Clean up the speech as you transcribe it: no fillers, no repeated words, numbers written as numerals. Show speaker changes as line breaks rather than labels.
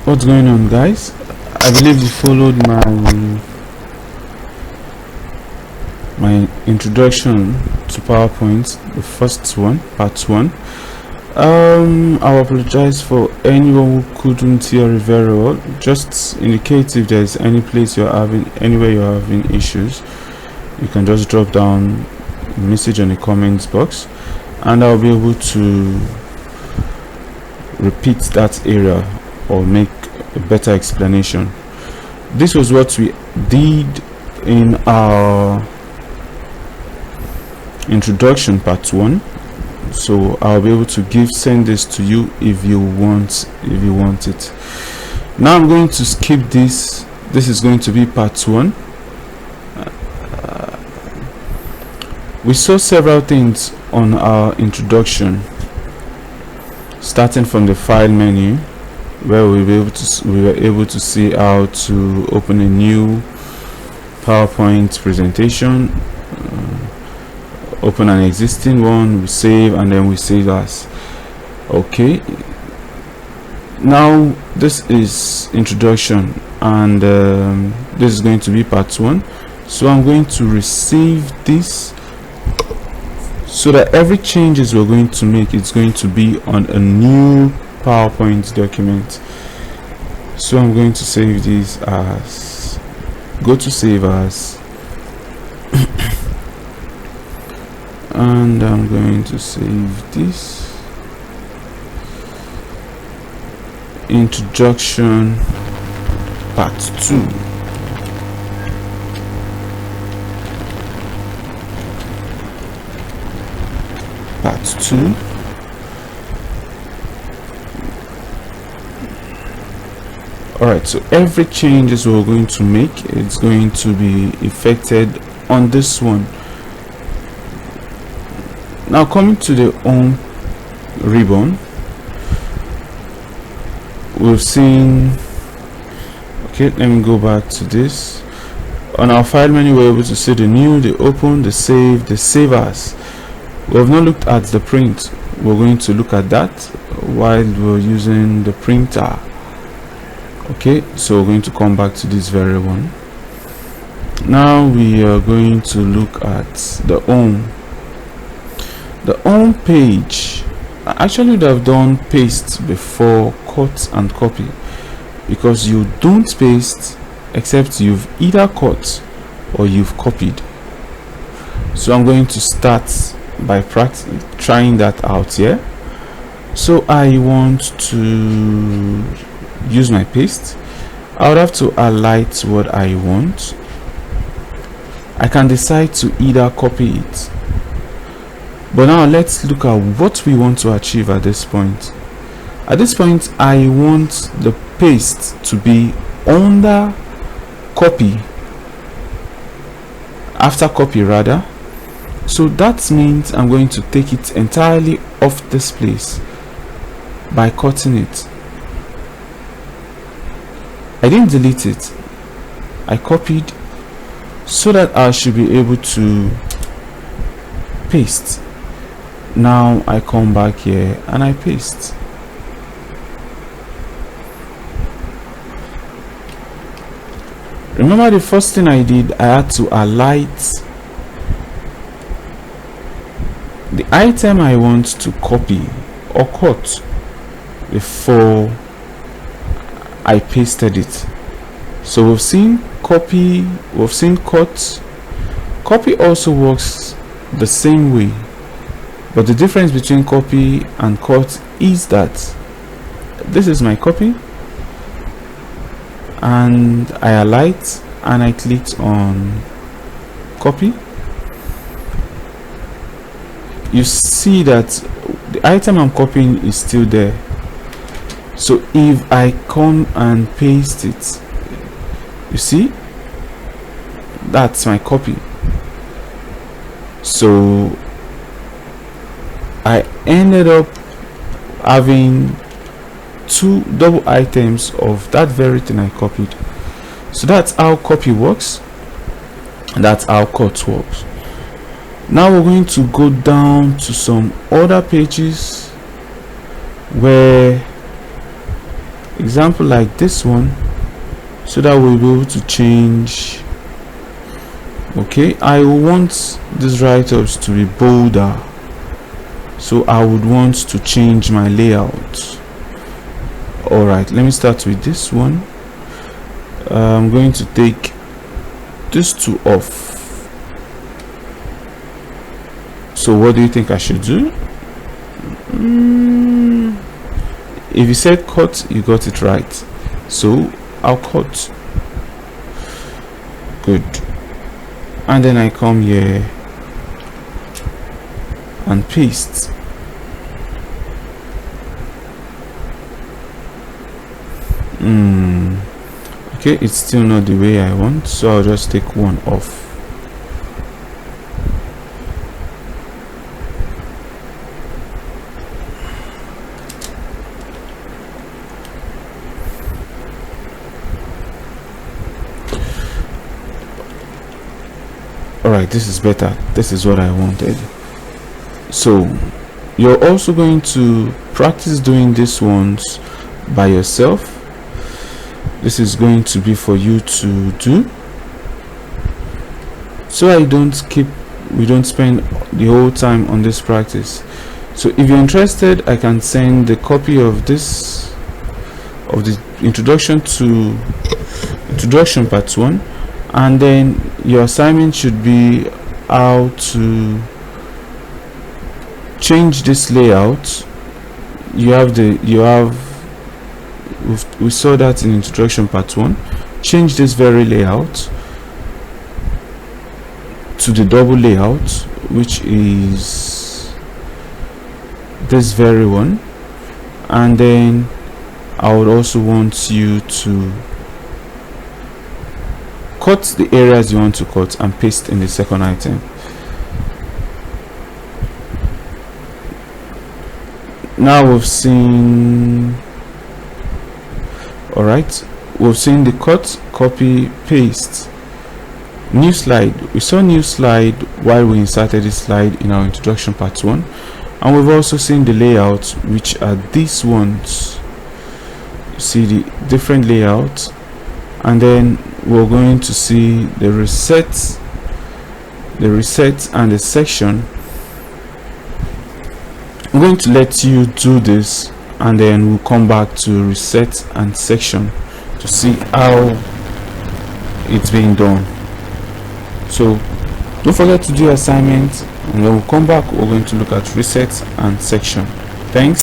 What's going on, guys? I believe you followed my introduction to PowerPoint, the first one, part 1. I apologize for anyone who couldn't hear it very well. Just indicate if there's anywhere you're having issues. You can just drop down a message on the comments box, and I'll be able to repeat that area or make a better explanation. This was what we did in our introduction part 1, so I'll be able to send this to you if you want it. Now I'm going to skip this. This is going to be part 1. We saw several things on our introduction, starting from the file menu, where we were able to see how to open a new PowerPoint presentation, open an existing one, we save, and then we save as. Okay, now this is introduction, and this is going to be part 1. So I'm going to receive this, so that every changes we're going to make, it's going to be on a new PowerPoint document. So I'm going to save this as, go to save as, and I'm going to save this introduction part 2. Part 2. Alright, so every changes we're going to make, it's going to be affected on this one. Now coming to the home ribbon, we've seen, okay, let me go back to this. On our file menu, we're able to see the new, the open, the save, the save as. We have not looked at the print. We're going to look at that while we're using the printer. Okay, so we're going to come back to this very one. Now we are going to look at the home. The home page. I actually would have done paste before cut and copy, because you don't paste except you've either cut or you've copied. So I'm going to start by trying that out here. So I want to use my paste. I would have to highlight what I want. I can decide to either copy it, but now let's look at what we want to achieve at this point. At this point, I want the paste to be under copy, after copy rather. So that means I'm going to take it entirely off this place by cutting it. I didn't delete it, I copied, so that I should be able to paste. Now I come back here and I paste. Remember, the first thing I did, I had to highlight the item I want to copy or cut before I pasted it. So we've seen copy, we've seen cut. Copy also works the same way, but the difference between copy and cut is that this is my copy, and I highlight and I clicked on copy. You see that the item I'm copying is still there. So if I come and paste it, you see, that's my copy. So I ended up having two double items of that very thing I copied. So that's how copy works, and that's how cut works. Now we're going to go down to some other pages where example like this one, so that we'll be able to change. Okay, I want these write-ups to be bolder, so I would want to change my layout. Alright, let me start with this one. I'm going to take this two off. So what do you think I should do? If you said cut, you got it right, so I'll cut. Good. And then I come here and paste. Okay, it's still not the way I want, so I'll just take one off. Alright, this is better. This is what I wanted. So you're also going to practice doing these ones by yourself. This is going to be for you to do, so we don't spend the whole time on this practice. So if you're interested, I can send the copy of this, of the introduction part 1, and then your assignment should be how to change this layout. We saw that in introduction part 1. Change this very layout to the double layout, which is this very one, and then I would also want you to cut the areas you want to cut and paste in the second item. Now we've seen, alright, we've seen the cut, copy, paste. New slide. We saw new slide while we inserted this slide in our introduction part 1, and we've also seen the layout, which are these ones. You see the different layouts, and then we're going to see the reset and the section. I'm going to let you do this, and then we'll come back to reset and section to see how it's being done. So don't forget to do your assignment, and when we come back, we're going to look at reset and section. Thanks.